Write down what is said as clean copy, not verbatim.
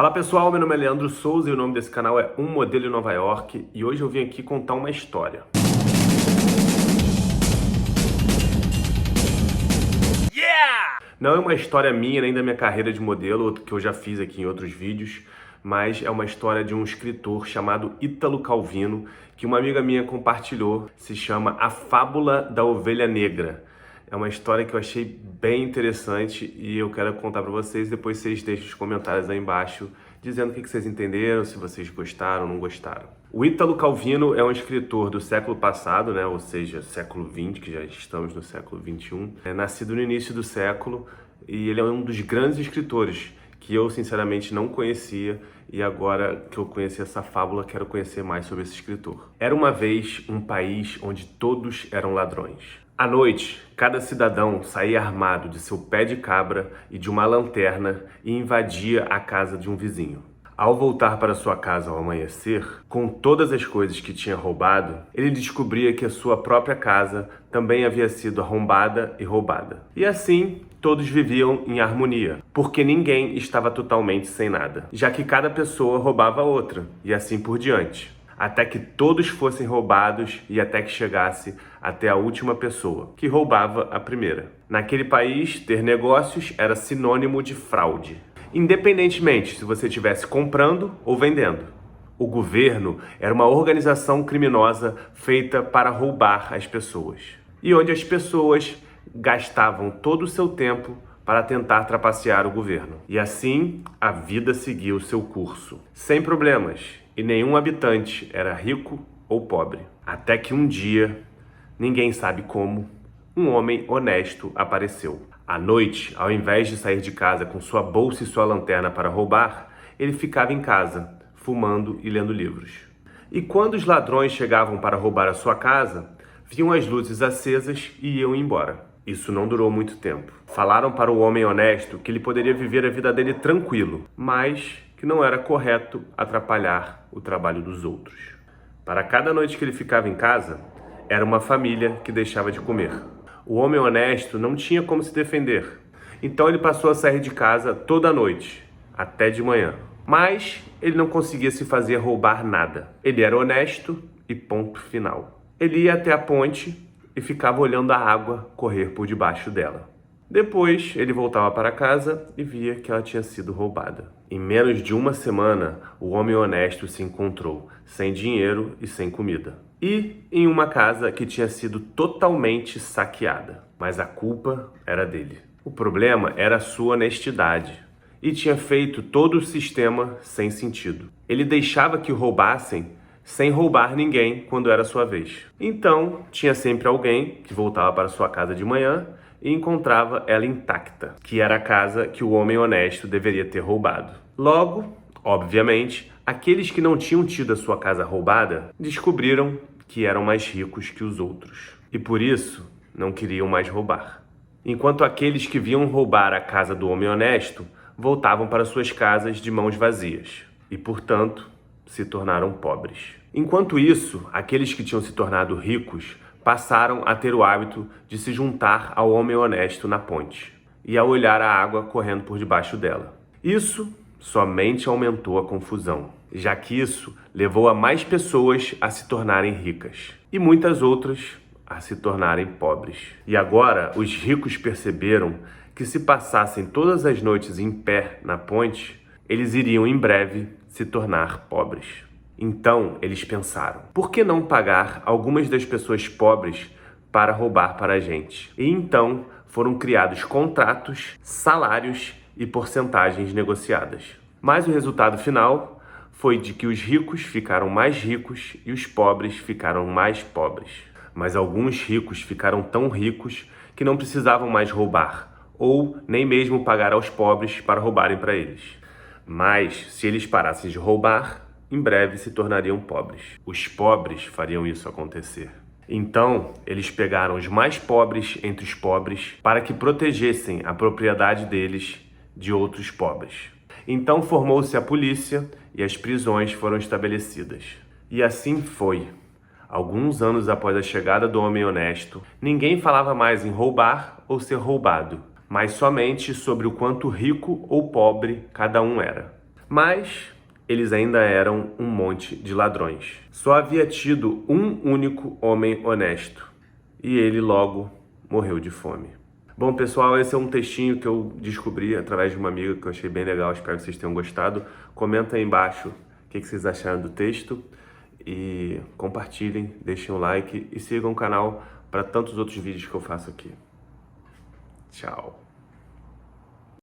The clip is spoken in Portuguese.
Fala pessoal, meu nome é Leandro Souza e o nome desse canal é Um Modelo em Nova York e hoje eu vim aqui contar uma história. Não é uma história minha nem da minha carreira de modelo, que eu já fiz aqui em outros vídeos, mas é uma história de um escritor chamado Ítalo Calvino, que uma amiga minha compartilhou, se chama A Fábula da Ovelha Negra. É uma história que eu achei bem interessante e eu quero contar para vocês, depois vocês deixem os comentários aí embaixo, dizendo o que vocês entenderam, se vocês gostaram ou não gostaram. O Ítalo Calvino é um escritor do século passado, né? Ou seja, século XX, que já estamos no século XXI. É nascido no início do século e ele é um dos grandes escritores que eu, sinceramente, não conhecia e agora que eu conheci essa fábula, quero conhecer mais sobre esse escritor. Era uma vez um país onde todos eram ladrões. À noite, cada cidadão saía armado de seu pé de cabra e de uma lanterna e invadia a casa de um vizinho. Ao voltar para sua casa ao amanhecer, com todas as coisas que tinha roubado, ele descobria que a sua própria casa também havia sido arrombada e roubada. E assim, todos viviam em harmonia, porque ninguém estava totalmente sem nada, já que cada pessoa roubava a outra, e assim por diante. Até que todos fossem roubados e até que chegasse até a última pessoa, que roubava a primeira. Naquele país, ter negócios era sinônimo de fraude, independentemente se você estivesse comprando ou vendendo. O governo era uma organização criminosa feita para roubar as pessoas, e onde as pessoas gastavam todo o seu tempo para tentar trapacear o governo. E assim, a vida seguia o seu curso, sem problemas. E nenhum habitante era rico ou pobre. Até que um dia, ninguém sabe como, um homem honesto apareceu. À noite, ao invés de sair de casa com sua bolsa e sua lanterna para roubar, ele ficava em casa, fumando e lendo livros. E quando os ladrões chegavam para roubar a sua casa, viam as luzes acesas e iam embora. Isso não durou muito tempo. Falaram para o homem honesto que ele poderia viver a vida dele tranquilo, mas que não era correto atrapalhar o trabalho dos outros. Para cada noite que ele ficava em casa, era uma família que deixava de comer. O homem honesto não tinha como se defender, então ele passou a sair de casa toda noite, até de manhã. Mas ele não conseguia se fazer roubar nada. Ele era honesto e ponto final. Ele ia até a ponte e ficava olhando a água correr por debaixo dela. Depois, ele voltava para casa e via que ela tinha sido roubada. Em menos de uma semana, o homem honesto se encontrou sem dinheiro e sem comida. E em uma casa que tinha sido totalmente saqueada. Mas a culpa era dele. O problema era a sua honestidade. E tinha feito todo o sistema sem sentido. Ele deixava que o roubassem sem roubar ninguém quando era sua vez. Então, tinha sempre alguém que voltava para sua casa de manhã e encontrava ela intacta, que era a casa que o homem honesto deveria ter roubado. Logo, obviamente, aqueles que não tinham tido a sua casa roubada descobriram que eram mais ricos que os outros e por isso não queriam mais roubar. Enquanto aqueles que vinham roubar a casa do homem honesto voltavam para suas casas de mãos vazias e, portanto, se tornaram pobres. Enquanto isso, aqueles que tinham se tornado ricos passaram a ter o hábito de se juntar ao homem honesto na ponte e a olhar a água correndo por debaixo dela. Isso somente aumentou a confusão, já que isso levou a mais pessoas a se tornarem ricas e muitas outras a se tornarem pobres. E agora os ricos perceberam que se passassem todas as noites em pé na ponte, eles iriam em breve se tornar pobres. Então, eles pensaram, por que não pagar algumas das pessoas pobres para roubar para a gente? E então, foram criados contratos, salários e porcentagens negociadas. Mas o resultado final foi de que os ricos ficaram mais ricos e os pobres ficaram mais pobres. Mas alguns ricos ficaram tão ricos que não precisavam mais roubar, ou nem mesmo pagar aos pobres para roubarem para eles. Mas, se eles parassem de roubar, em breve se tornariam pobres. Os pobres fariam isso acontecer. Então, eles pegaram os mais pobres entre os pobres para que protegessem a propriedade deles de outros pobres. Então formou-se a polícia e as prisões foram estabelecidas. E assim foi. Alguns anos após a chegada do homem honesto, ninguém falava mais em roubar ou ser roubado, mas somente sobre o quanto rico ou pobre cada um era. Mas eles ainda eram um monte de ladrões. Só havia tido um único homem honesto, e ele logo morreu de fome. Bom, pessoal, esse é um textinho que eu descobri através de uma amiga que eu achei bem legal, espero que vocês tenham gostado. Comenta aí embaixo o que vocês acharam do texto e compartilhem, deixem um like e sigam o canal para tantos outros vídeos que eu faço aqui. Tchau!